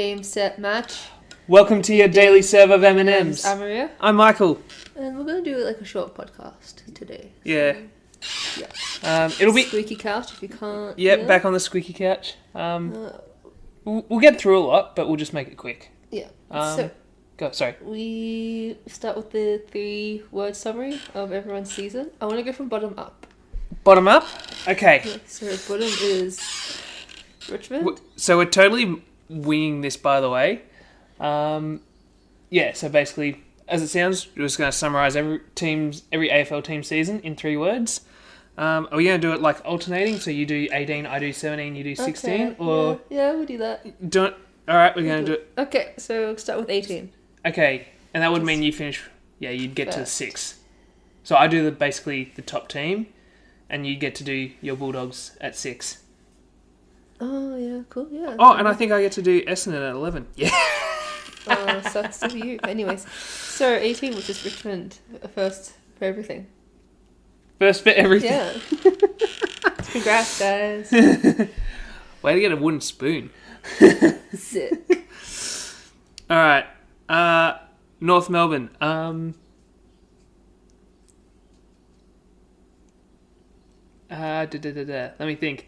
Game, set, match. Welcome to your Daily Serve of MandMs. I'm Maria. I'm Michael. And we're going to do like a short podcast today. Yeah. So, yeah. It'll be... Squeaky couch if you can't... Yep, back on the squeaky couch. We'll get through a lot, but we'll just make it quick. Yeah. Sorry. We start with the 3-word summary of everyone's season. I want to go from bottom up. Bottom up? Okay. Yeah, so bottom is Richmond. So we're totally winging this, by the way. So basically, as it sounds, we're just going to summarise every AFL team season in 3 words. Are we going to do it like alternating? So you do 18, I do 17, you do 16? Okay, or yeah, we'll do that. Alright, we're going to do it. Okay, so we'll start with 18. Okay, and that would mean you finish... Yeah, you'd get to 6. So I do basically the top team, and you get to do your Bulldogs at 6. Oh, yeah, cool, yeah. Oh, and I think I get to do Essendon at 11. Yeah. Sucks to be you. Anyways, so 18, which is Richmond, first for everything. First for everything. Yeah. Congrats, guys. Way to get a wooden spoon. Sick. Alright. North Melbourne. Let me think.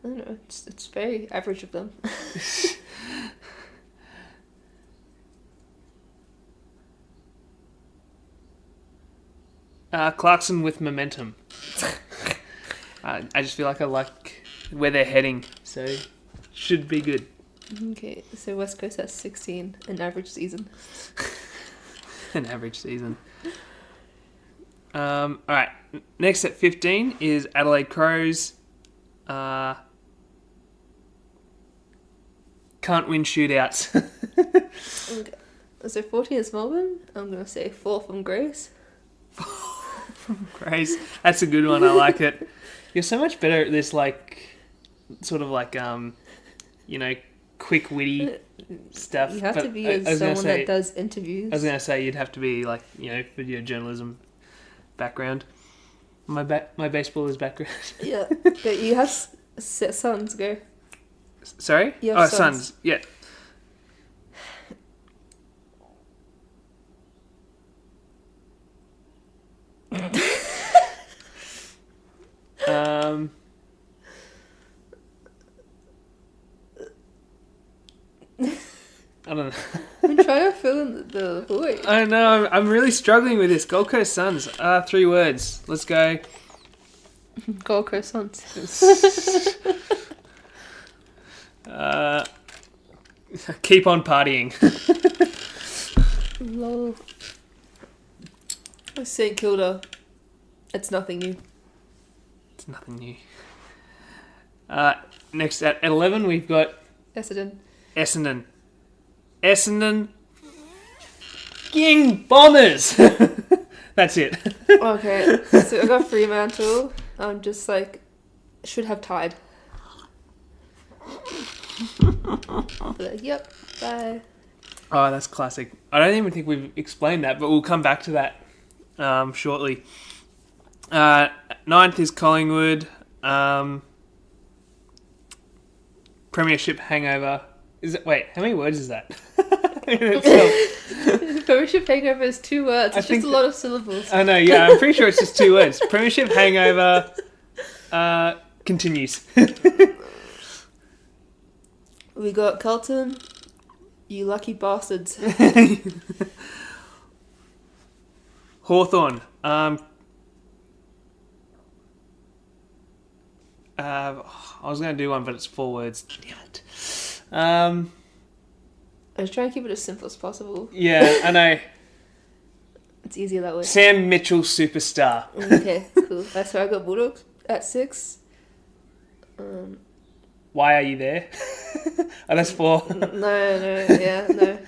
I don't know. It's very average of them. Clarkson with momentum. I just feel like I like where they're heading, so should be good. Okay, so West Coast has 16, an average season. An average season. Alright, next at 15 is Adelaide Crows. Can't win shootouts. Okay. So 14 is Melbourne. I'm going to say 4 from Grace. From Grace. That's a good one. I like it. You're so much better at this, quick, witty stuff. You have to be someone that does interviews. I was going to say you'd have to be for your journalism background. My baseballers background. Yeah, but you have sons, go. Sorry? You have sons. Yeah. I don't know. I'm trying to fill in the void. I know. I'm really struggling with this. Gold Coast Suns. 3 words. Let's go. Gold Coast Suns. Keep on partying. Lol. St Kilda. It's nothing new. It's nothing new. Next at 11 we've got Essendon. King Bombers. That's it. Okay, so I got Fremantle. I'm just should have tied. Yep, bye. Oh, that's classic. I don't even think we've explained that, but we'll come back to that shortly. 9th is Collingwood. Premiership hangover. Wait, how many words is that? Premiership hangover is 2 words. It's just a lot of syllables. I know, yeah. I'm pretty sure it's just 2 words. Premiership hangover continues. We got Carlton. You lucky bastards. Hawthorn. I was going to do one, but it's 4 words. Damn it. I was trying to keep it as simple as possible. Yeah, I know. It's easier that way. Sam Mitchell, superstar. Okay, cool. So I got Bulldogs at 6. Why are you there? Oh, that's 4. No.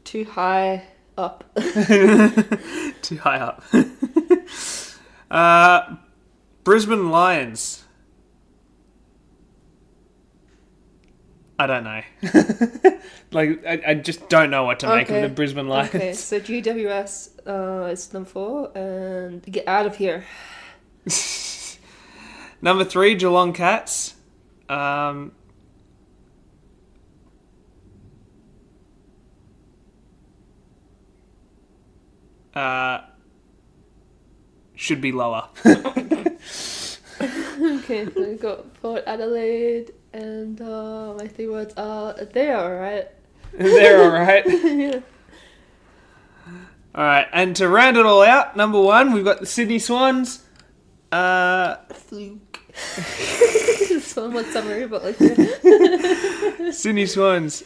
Too high up. Too high up. Brisbane Lions. I don't know. I just don't know what to make of the Brisbane Lions. Okay, so GWS is number 4, and get out of here. Number 3, Geelong Cats. should be lower. Okay, so we've got Port Adelaide, and my 3 words are they're alright. They're alright. Yeah. Alright, and to round it all out, number 1, we've got the Sydney Swans. Fluke. This one was summary, but like, yeah. Sydney Swans.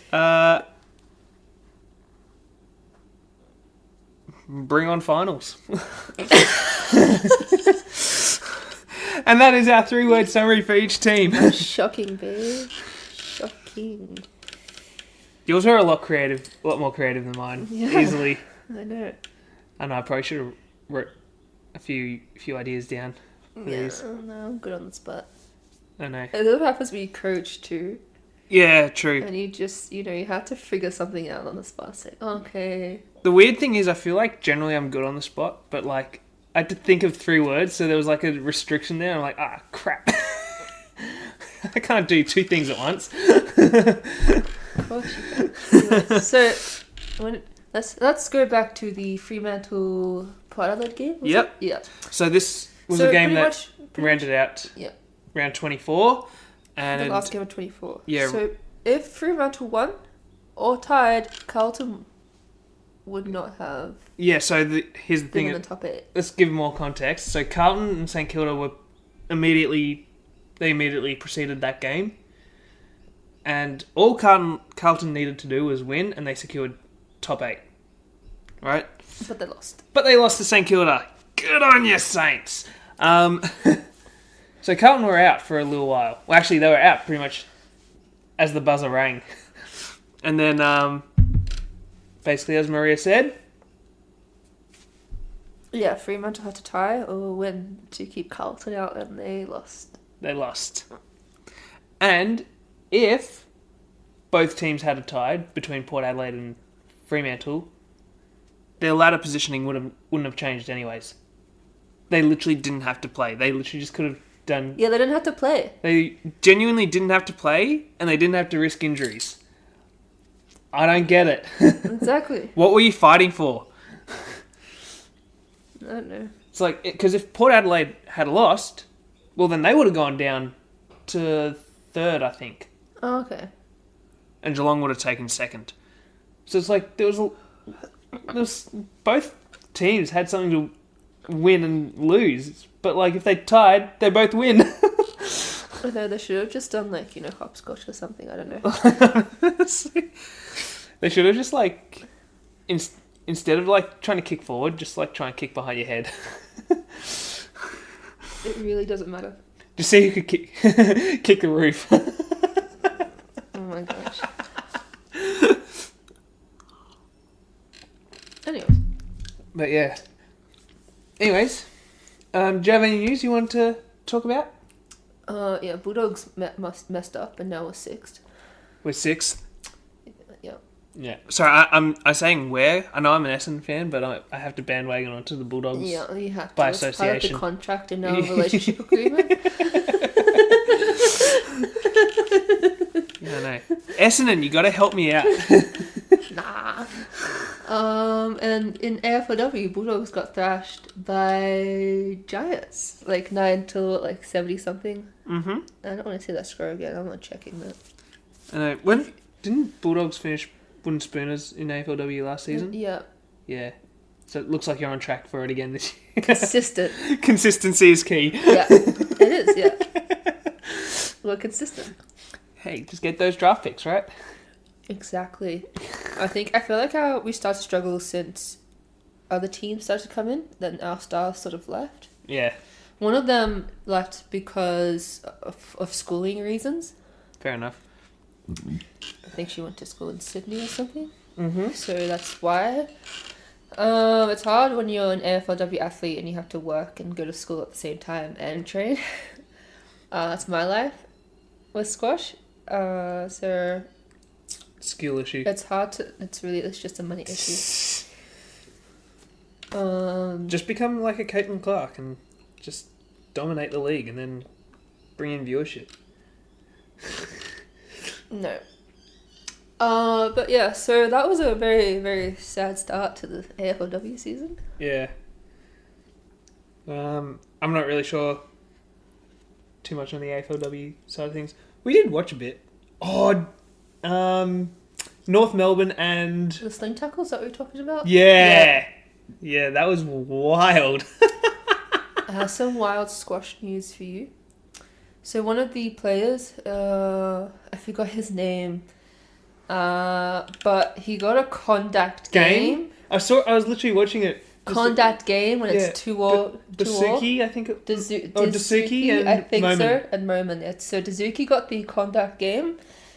Bring on finals. And that is our 3-word summary for each team. Shocking, babe. Shocking. Yours are a lot more creative than mine. Yeah. Easily. I know. I know. I probably should have wrote a few ideas down for these. No, I'm good on the spot. I know. And that happens to be coach too. Yeah, true. And you just, you have to figure something out on the spot. It's like, okay. The weird thing is, I feel like generally I'm good on the spot, but like I had to think of 3 words, so there was like a restriction there. I'm like, crap. I can't do 2 things at once. Of course you can. Anyway, so let's go back to the Fremantle Port Adelaide game. Was Yep. it? Yeah. So this was a game that rounded out Yep. round 24. And The last game of 24. Yeah. So if Fremantle won or tied, Carlton would not have yeah, so here's the been thing. in the top 8. Let's give more context. So Carlton and St Kilda were immediately preceded that game. And all Carlton needed to do was win, and they secured top 8. Right? But they lost. But they lost to St Kilda. Good on you, Saints. So Carlton were out for a little while. Well, actually, they were out pretty much as the buzzer rang. And then, basically, as Maria said... Yeah, Fremantle had to tie or win to keep Carlton out, and they lost. They lost. And if both teams had a tie between Port Adelaide and Fremantle, their ladder positioning wouldn't have changed anyways. They literally didn't have to play. They literally just could have done... Yeah, they didn't have to play. They genuinely didn't have to play, and they didn't have to risk injuries. I don't get it. Exactly. What were you fighting for? I don't know. It's like, because if Port Adelaide had lost, well, then they would have gone down to 3rd, I think. Oh, okay. And Geelong would have taken 2nd. So it's like, there was both teams had something to win and lose. But like, if they tied, they both win. I know they should have just done like, hopscotch or something. I don't know. They should have just like, instead of like trying to kick forward, just like try and kick behind your head. It really doesn't matter. Just see who could kick the roof. Oh my gosh. Anyways. But yeah. Anyways, do you have any news you want to talk about? Yeah, Bulldogs messed up and now we're 6th. We're 6th. Yeah. Yeah. Sorry, I'm saying where. I know I'm an Essendon fan, but I have to bandwagon onto the Bulldogs. Yeah, you have to. By It's association. part of the contract in our relationship agreement. Yeah, I know. Essendon, you got to help me out. Nah. And in AFLW, Bulldogs got thrashed by Giants, like 9-70 something. Mm-hmm. I don't want to see that score again. I'm not checking that. I know. When didn't Bulldogs finish wooden spooners in AFLW last season? Yeah. Yeah. So it looks like you're on track for it again this year. Consistent. Consistency is key. Yeah, it is. Yeah. We're consistent. Hey, just get those draft picks, right? Exactly. I feel like we started to struggle since other teams started to come in, then our stars sort of left. Yeah. One of them left because of schooling reasons. Fair enough. I think she went to school in Sydney or something. Mm-hmm. So that's why. It's hard when you're an AFLW athlete and you have to work and go to school at the same time and train. That's my life with squash. So Skill issue. it's hard to. It's just a money issue. Just become like a Caitlin Clark and just dominate the league and then bring in viewership. No. But yeah, so that was a very, very sad start to the AFLW season. Yeah. I'm not really sure too much on the AFLW side of things. We did watch a bit. Oh, North Melbourne and... The sling tackles that we were talking about? Yeah. Yeah, that was wild. I have some wild squash news for you. So one of the players, I forgot his name, but he got a contact game. I was literally watching it. Contact game when it's 2-2. Dasuki, I think. Dasuki, and I think Moman. so, and Moman. So Dasuki got the contact game,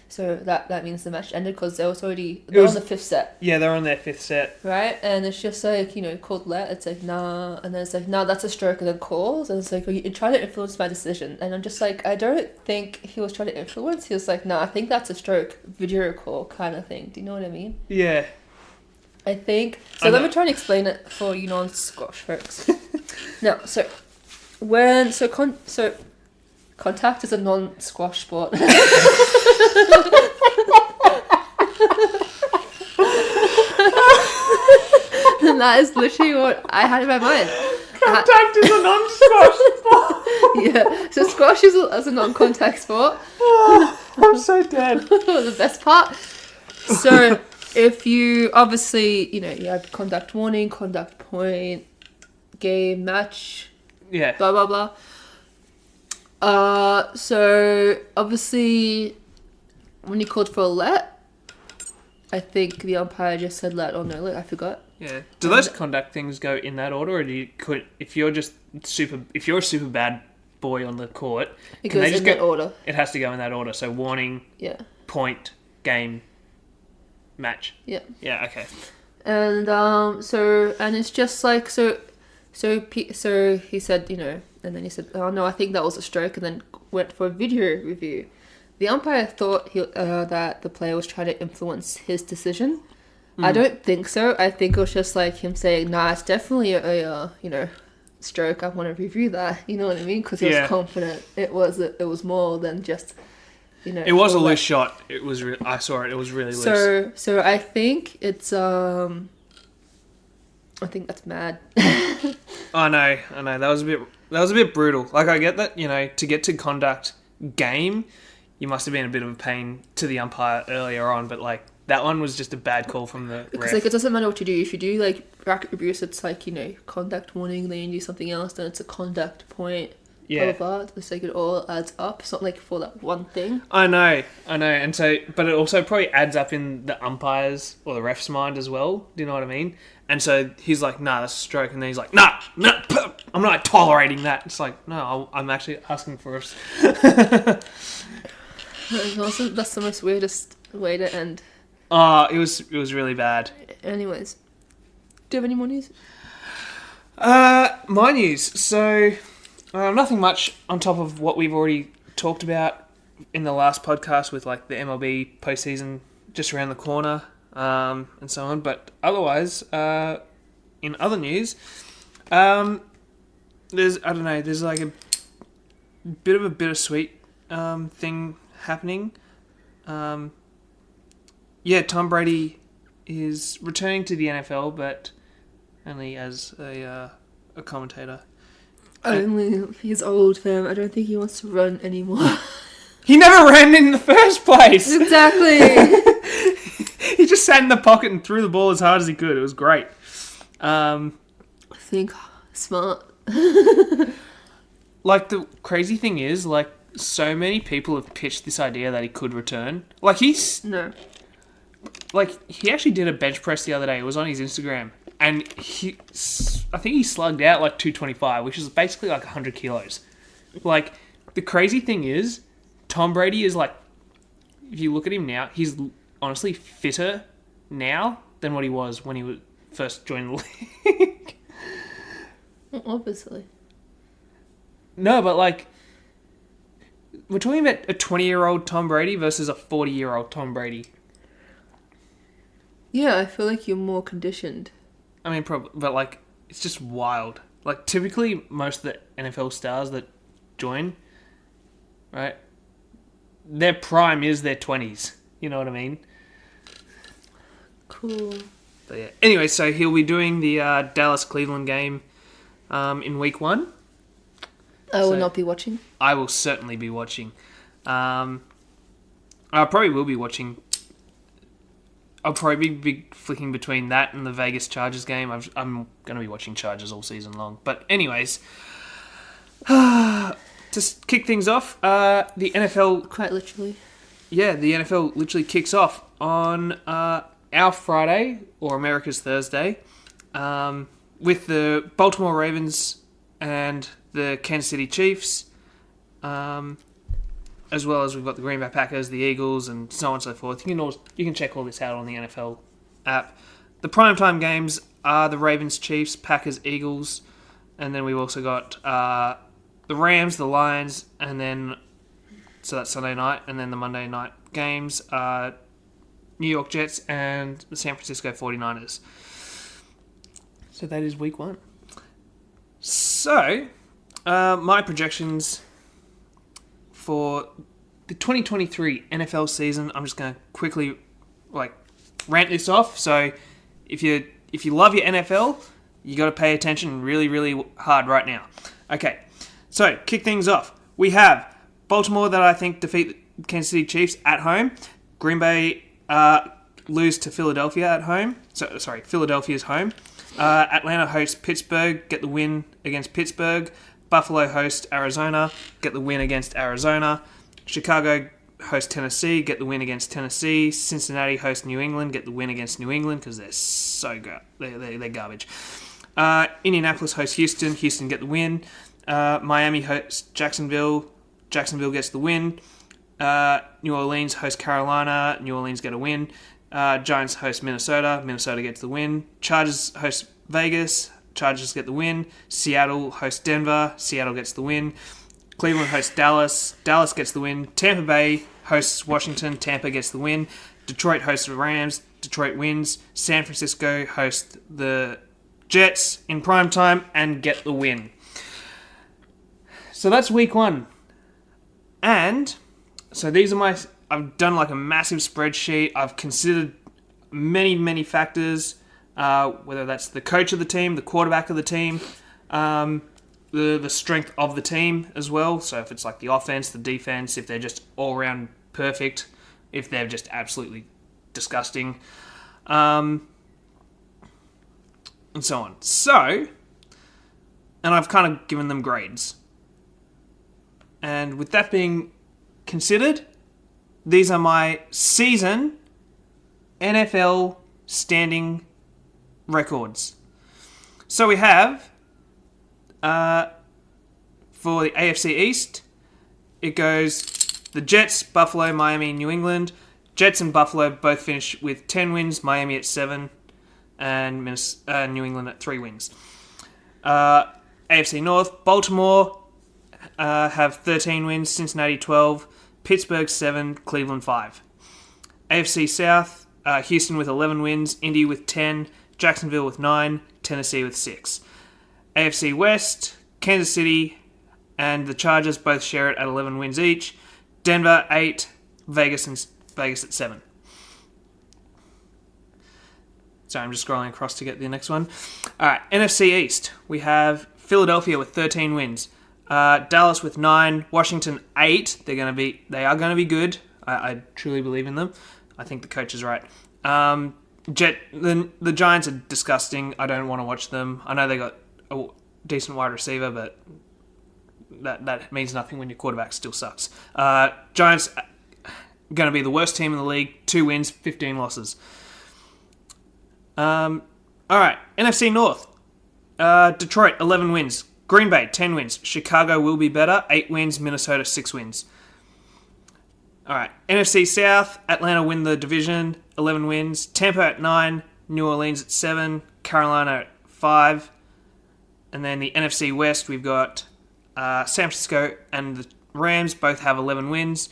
so that means the match ended because they was already on the fifth set. Yeah, they're on their fifth set. Right, and it's just like, called let. It's like, nah, and then it's like, nah, that's a stroke, and then calls, and it's like, you're trying to influence my decision, and I'm just like, I don't think he was trying to influence. He was like, nah, I think that's a stroke, video call kind of thing. Do you know what I mean? Yeah. I think so. Let me try and explain it for you non-squash folks. No, so contact is a non-squash sport. And that is literally what I had in my mind. Contact is a non-squash sport. Yeah, so squash is a non-contact sport. Oh, I'm so dead. The best part. So if you obviously, you have contact warning, contact point, game, match, Yeah. blah blah blah. So obviously, when you called for a let, I think the umpire just said let or no let. I forgot. Yeah. Do those contact things go in that order, or if you're a super bad boy on the court, It goes in that order. It has to go in that order. So warning, point, game, match. Yeah. Yeah. Okay. And and it's just like so he said, and then he said, oh no, I think that was a stroke, and then went for a video review. The umpire thought that the player was trying to influence his decision. I don't think so. I think it was just like him saying, nah, it's definitely a stroke. I want to review that. You know what I mean? Because he was confident. It was more than just, It was a loose shot. It was. I saw it. It was really loose. So I think it's I think that's mad. I know. That was a bit brutal. Like, I get that, to get to conduct game, you must have been a bit of a pain to the umpire earlier on, but like that one was just a bad call from the because ref. it doesn't matter what you do. If you do like racket abuse, it's like contact warning. Then you do something else, then it's a contact point. Yeah. Blah, blah, blah. It's like it all adds up. It's not like for that one thing. I know, and so, but it also probably adds up in the umpire's or the ref's mind as well. Do you know what I mean? And so he's like, nah, that's a stroke, and then he's like, nah, I'm not tolerating that. It's like, no, I'm actually asking for us. That's the most weirdest way to end. It was really bad. Anyways, do you have any more news? My news. So, nothing much on top of what we've already talked about in the last podcast with like the MLB postseason just around the corner, and so on. But otherwise, in other news, there's like a bit of a bittersweet thing happening. Tom Brady is returning to the NFL, but only as a commentator. Only he's old, fam. I don't think he wants to run anymore. He never ran in the first place. Exactly. He just sat in the pocket and threw the ball as hard as he could. It was great. I think smart. Like, the crazy thing is, like, so many people have pitched this idea that he could return. Like, he actually did a bench press the other day. It was on his Instagram. And I think he slugged out like 225, which is basically like 100 kilos. Like, the crazy thing is, Tom Brady is like, if you look at him now, he's honestly fitter now than what he was when he first joined the league. Obviously. No, but like, we're talking about a 20-year-old Tom Brady versus a 40-year-old Tom Brady. Yeah, I feel like you're more conditioned. I mean, probably, but like, it's just wild. Like, typically, most of the NFL stars that join, right, their prime is their 20s. You know what I mean? Cool. But yeah. Anyway, so he'll be doing the Dallas-Cleveland game in week 1. I will not be watching. I will certainly be watching. I probably will be watching. I'll probably be flicking between that and the Vegas Chargers game. I'm going to be watching Chargers all season long. But anyways, to kick things off, the NFL... Quite literally. Yeah, the NFL literally kicks off on our Friday, or America's Thursday, with the Baltimore Ravens and the Kansas City Chiefs, as well as we've got the Green Bay Packers, the Eagles, and so on and so forth. You can check all this out on the NFL app. The primetime games are the Ravens, Chiefs, Packers, Eagles, and then we've also got the Rams, the Lions, and then so that's Sunday night, and then the Monday night games are New York Jets and the San Francisco 49ers. So that is week 1. So, my projections for the 2023 NFL season, I'm just going to quickly rant this off. So, if you love your NFL, you got to pay attention really, really hard right now. Okay, so kick things off. We have Baltimore that I think defeat the Kansas City Chiefs at home. Green Bay lose to Philadelphia at home. Philadelphia's home. Atlanta hosts Pittsburgh, get the win against Pittsburgh. Buffalo hosts Arizona, get the win against Arizona. Chicago hosts Tennessee, get the win against Tennessee. Cincinnati hosts New England, get the win against New England because they're so they're garbage. Indianapolis hosts Houston, Houston get the win. Miami hosts Jacksonville, Jacksonville gets the win. New Orleans hosts Carolina, New Orleans get a win. Giants host Minnesota, Minnesota gets the win. Chargers host Vegas, Chargers get the win. Seattle hosts Denver, Seattle gets the win. Cleveland hosts Dallas, Dallas gets the win. Tampa Bay hosts Washington, Tampa gets the win. Detroit hosts the Rams, Detroit wins. San Francisco hosts the Jets in primetime and get the win. So that's week 1. And so these are I've done a massive spreadsheet. I've considered many, many factors, whether that's the coach of the team, the quarterback of the team, the strength of the team as well. So if it's the offense, the defense, if they're just all around perfect, if they're just absolutely disgusting, and so on. So, and I've kind of given them grades. And with that being considered, these are my season NFL standing records. So we have, for the AFC East, it goes the Jets, Buffalo, Miami, New England. Jets and Buffalo both finish with 10 wins, Miami at 7, and New England at 3 wins. AFC North, Baltimore have 13 wins, Cincinnati 12, Pittsburgh 7, Cleveland 5. AFC South, Houston with 11 wins, Indy with 10, Jacksonville with 9, Tennessee with 6. AFC West, Kansas City and the Chargers both share it at 11 wins each. Denver 8, Vegas at 7. Sorry, I'm just scrolling across to get the next one. Alright, NFC East, we have Philadelphia with 13 wins. Dallas with 9, Washington 8. They are going to be good. I truly believe in them. I think the coach is right. The Giants are disgusting. I don't want to watch them. I know they got a decent wide receiver, but that means nothing when your quarterback still sucks. Giants going to be the worst team in the league. 2 wins, 15 losses. All right, NFC North. Detroit 11 wins. Green Bay, 10 wins. Chicago will be better, 8 wins. Minnesota, 6 wins. Alright, NFC South, Atlanta win the division, 11 wins. Tampa at 9, New Orleans at 7, Carolina at 5. And then the NFC West, we've got San Francisco and the Rams both have 11 wins.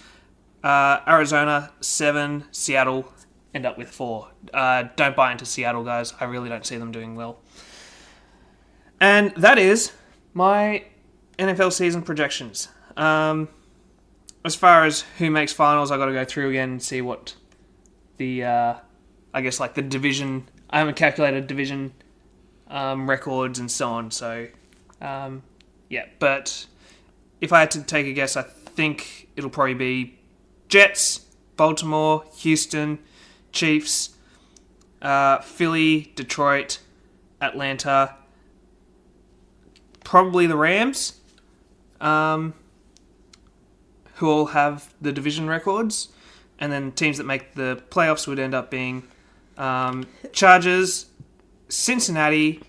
Arizona, 7, Seattle end up with 4. Don't buy into Seattle, guys. I really don't see them doing well. And that is my NFL season projections. As far as who makes finals, I've got to go through again and see what the I guess, like the division. I haven't calculated division records and so on. So, yeah. But if I had to take a guess, I think it'll probably be Jets, Baltimore, Houston, Chiefs, Philly, Detroit, Atlanta, probably the Rams, who all have the division records, and then teams that make the playoffs would end up being Chargers, Cincinnati,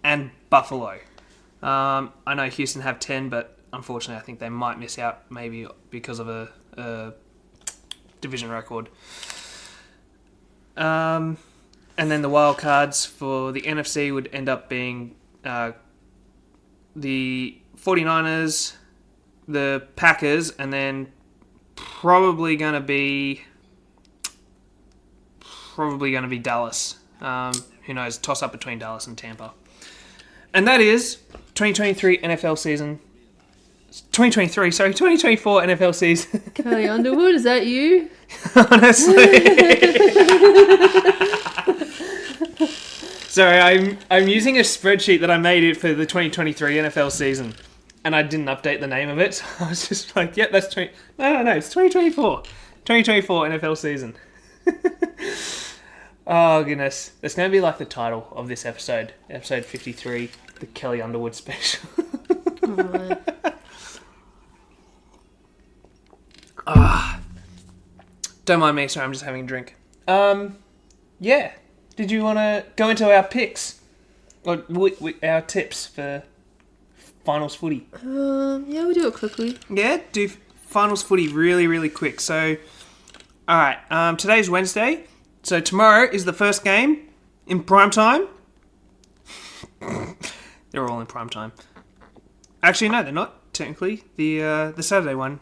and Buffalo. I know Houston have 10, but unfortunately I think they might miss out maybe because of a division record. And then the wild cards for the NFC would end up being the 49ers, the Packers, and then probably going to be Dallas. Who knows? Toss up between Dallas and Tampa. And that is 2023 NFL season. 2024 NFL season. Kelly Underwood, is that you? Honestly. Sorry, I'm using a spreadsheet that I made for the 2023 NFL season, and I didn't update the name of it. So I was just like, "Yep, that's 20." No, it's 2024. 2024 NFL season. Oh goodness, that's going to be like the title of this episode 53, the Kelly Underwood special. Don't mind me, sorry, I'm just having a drink. Yeah. Did you want to go into our picks? Or our tips for finals footy? Yeah, we'll do it quickly. Yeah, do finals footy really, really quick. So, alright, today's Wednesday. So tomorrow is the first game in prime time. They're all in prime time. Actually, no, they're not, technically. The Saturday one,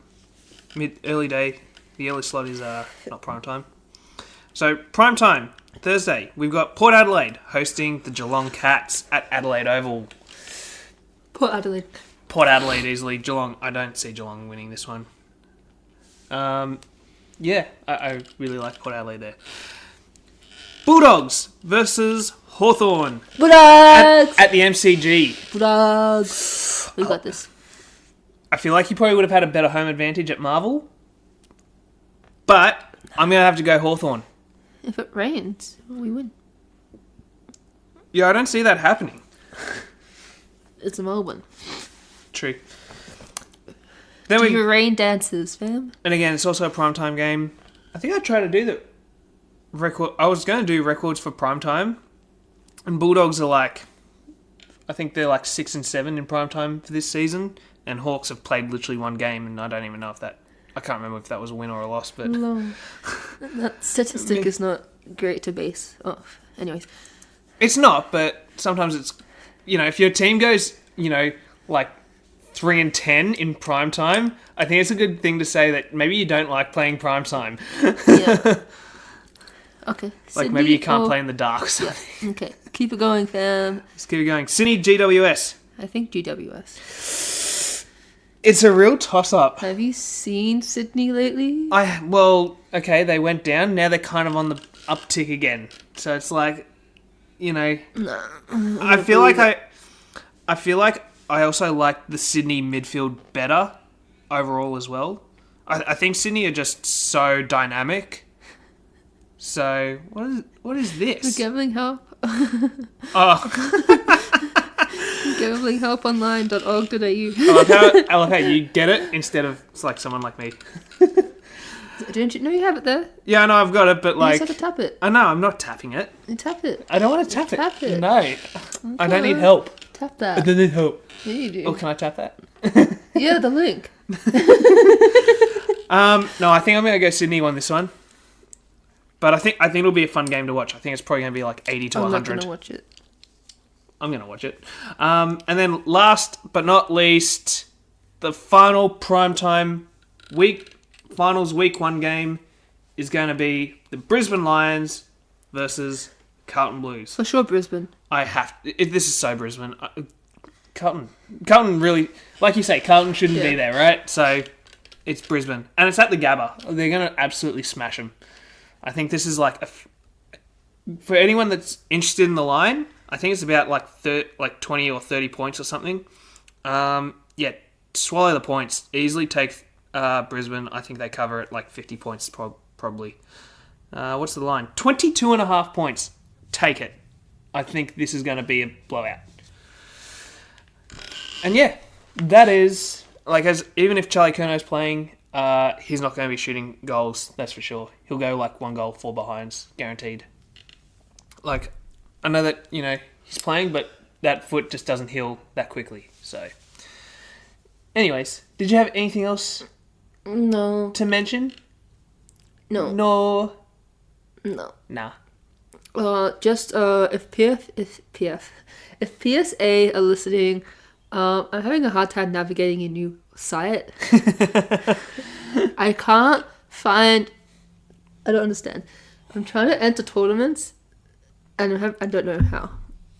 early day, the early slot is not prime time. So, prime time, Thursday, we've got Port Adelaide hosting the Geelong Cats at Adelaide Oval. Port Adelaide. Port Adelaide easily. Geelong, I don't see Geelong winning this one. Yeah, I really like Port Adelaide there. Bulldogs versus Hawthorn. Bulldogs! At the MCG. Bulldogs. We got this. I feel like you probably would have had a better home advantage at Marvel. But I'm going to have to go Hawthorn. If it rains, we win. Yeah, I don't see that happening. It's Melbourne. True. Then do your rain dances, fam. And again, it's also a primetime game. I think I tried to do the record. I was going to do records for primetime. And Bulldogs are like, I think they're like 6 and 7 in primetime for this season. And Hawks have played literally one game, and I don't even know if that... I can't remember if that was a win or a loss, but... No. That statistic is not great to base off. Anyways. It's not, but sometimes it's... You know, if your team goes, you know, like 3 and 10 in prime time, I think it's a good thing to say that maybe you don't like playing prime time. Yeah. Okay. Like maybe you can't play in the dark or something. Yeah. Okay. Keep it going, fam. Let's keep it going. Sydney, GWS. I think GWS. It's a real toss-up. Have you seen Sydney lately? Well, okay, they went down. Now they're kind of on the uptick again. So it's like, you know... No. I feel like I also like the Sydney midfield better overall as well. I think Sydney are just so dynamic. So, what is this? The gambling help. Oh. gamblinghelponline.org.au. I like how you get it instead of it's like someone like me. Don't you know you have it there? Yeah, I know I've got it, but like... You just have to tap it. I know, I'm not tapping it. You tap it. I don't want to tap it. Tap it. No. Okay. I don't need help. Tap that. I don't need help. Yeah, you do. Oh, can I tap that? Yeah, the link. No, I think I'm going to go Sydney on this one. But I think it'll be a fun game to watch. I think it's probably going to be like 80 to 100. I'm not going to watch it. I'm going to watch it. And then last but not least, the final primetime finals week 1 game is going to be the Brisbane Lions versus Carlton Blues. For sure, Brisbane. This is so Brisbane. Carlton really, like you say, Carlton shouldn't be there, right? So it's Brisbane. And it's at the Gabba. They're going to absolutely smash them. I think this is like For anyone that's interested in the line, I think it's about like 20 or 30 points or something. Yeah, swallow the points. Easily take Brisbane. I think they cover it like 50 points probably. What's the line? 22.5 points. Take it. I think this is going to be a blowout. And yeah, that is like even if Charlie Curno's playing, he's not going to be shooting goals. That's for sure. He'll go like 1 goal, 4 behinds, guaranteed. Like I know that he's playing, but that foot just doesn't heal that quickly. So, anyways, did you have anything else? No. To mention? No. No. No. Nah. Just if PSA are listening, I'm having a hard time navigating a new site. I can't find. I don't understand. I'm trying to enter tournaments, and I don't know how.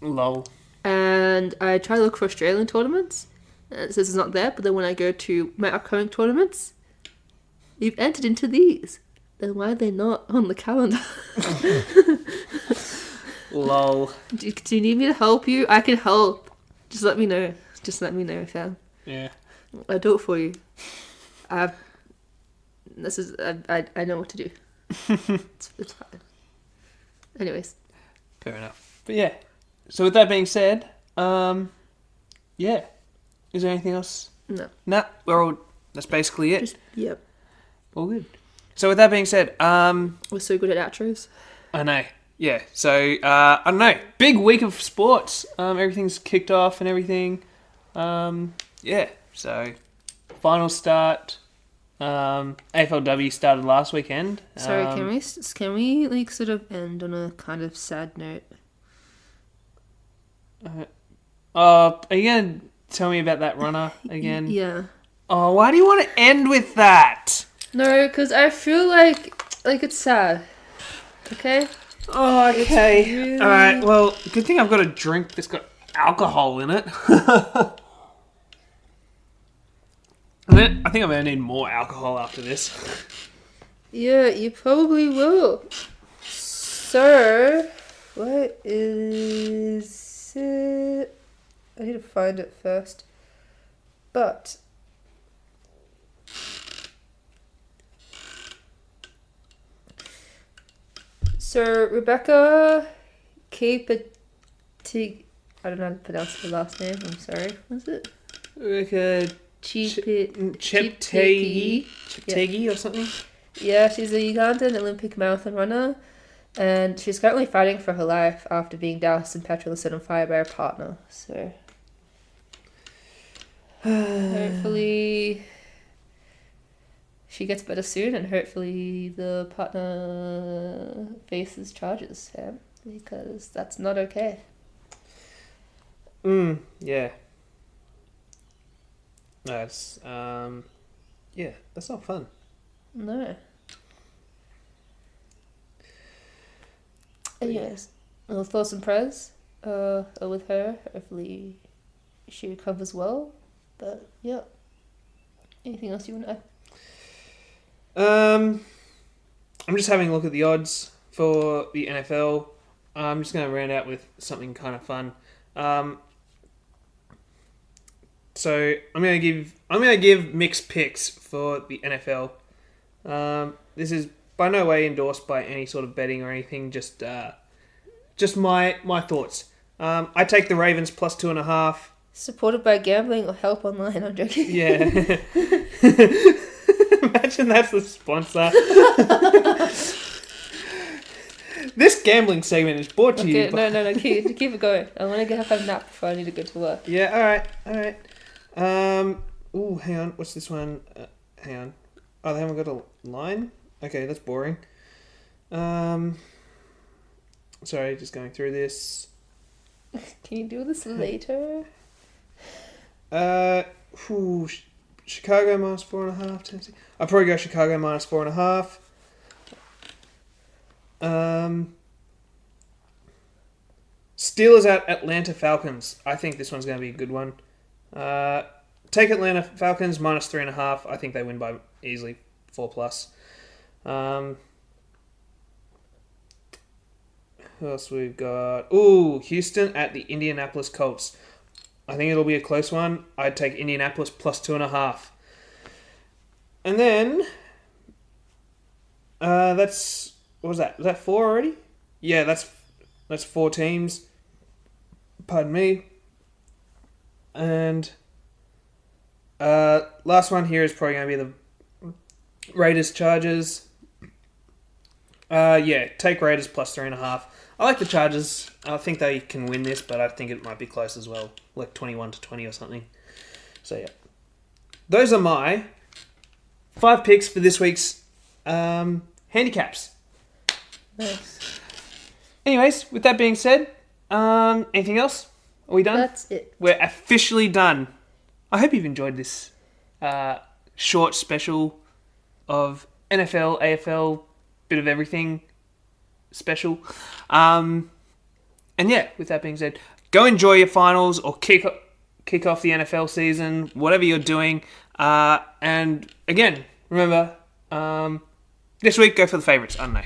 Lol. And I try to look for Australian tournaments, and it says it's not there. But then when I go to my upcoming tournaments, you've entered into these. Then why are they not on the calendar? Lol. Do you need me to help you? I can help. Just let me know. Fam. Yeah. I'll do it for you. I know what to do. It's fine. Anyways. Fair enough. But yeah. So with that being said, yeah. Is there anything else? No. Nah, that's basically it. Yep. All good. So with that being said, We're so good at outros. I know. Yeah. So I don't know. Big week of sports. Everything's kicked off and everything. Yeah. So final start. AFLW started last weekend. Sorry, can we like sort of end on a kind of sad note? Are you gonna tell me about that runner again? Yeah. Oh, why do you want to end with that? No, because I feel like it's sad. Okay? Oh, okay. Really... Alright, well, good thing I've got a drink that's got alcohol in it. I think I'm going to need more alcohol after this. Yeah, you probably will. So, what is it? I need to find it first. But... So, Rebecca Keepatig... I don't know how to pronounce her last name, I'm sorry. What's it? Rebecca Cheptegei. Cheptegei or something? Yeah, she's a Ugandan Olympic marathon runner, and she's currently fighting for her life after being doused in petrol and set on fire by her partner. So, hopefully she gets better soon, and hopefully the partner faces charges, because that's not okay. Yeah. That's yeah, that's not fun. No. Anyways, thoughts and prayers are with her. Hopefully she recovers well. But yeah. Anything else you want to add? I'm just having a look at the odds for the NFL. I'm just going to round out with something kind of fun. So I'm going to give mixed picks for the NFL. This is by no way endorsed by any sort of betting or anything. Just my thoughts. I take the Ravens plus 2.5. Supported by gambling or help online. I'm joking. Yeah. Imagine that's the sponsor. This gambling segment is brought to you. No. Keep it going. I want to have a nap before I need to go to work. Yeah. All right. Ooh, hang on. What's this one? Hang on. Oh, they haven't got a line? Okay, that's boring. Sorry, just going through this. Can you do this later? Chicago minus 4.5. Tennessee. I'll probably go Chicago minus 4.5. Steelers at Atlanta Falcons. I think this one's going to be a good one. Take Atlanta Falcons minus 3.5. I think they win by easily 4+. Who else we've got? Ooh, Houston at the Indianapolis Colts. I think it'll be a close one. I'd take Indianapolis plus 2.5. And then, that's, what was that? Was that 4 already? Yeah, that's 4 teams. Pardon me. And last one here is probably going to be the Raiders Chargers. Yeah, take Raiders plus 3.5. I like the Chargers. I think they can win this, but I think it might be close as well, like 21-20 or something. So yeah, those are my 5 picks for this week's handicaps. Nice. Anyways, with that being said, anything else? Are we done? That's it. We're officially done. I hope you've enjoyed this short special of NFL, AFL, bit of everything special. And yeah, with that being said, go enjoy your finals or kick off the NFL season, whatever you're doing. And again, remember, this week go for the favourites. I don't know.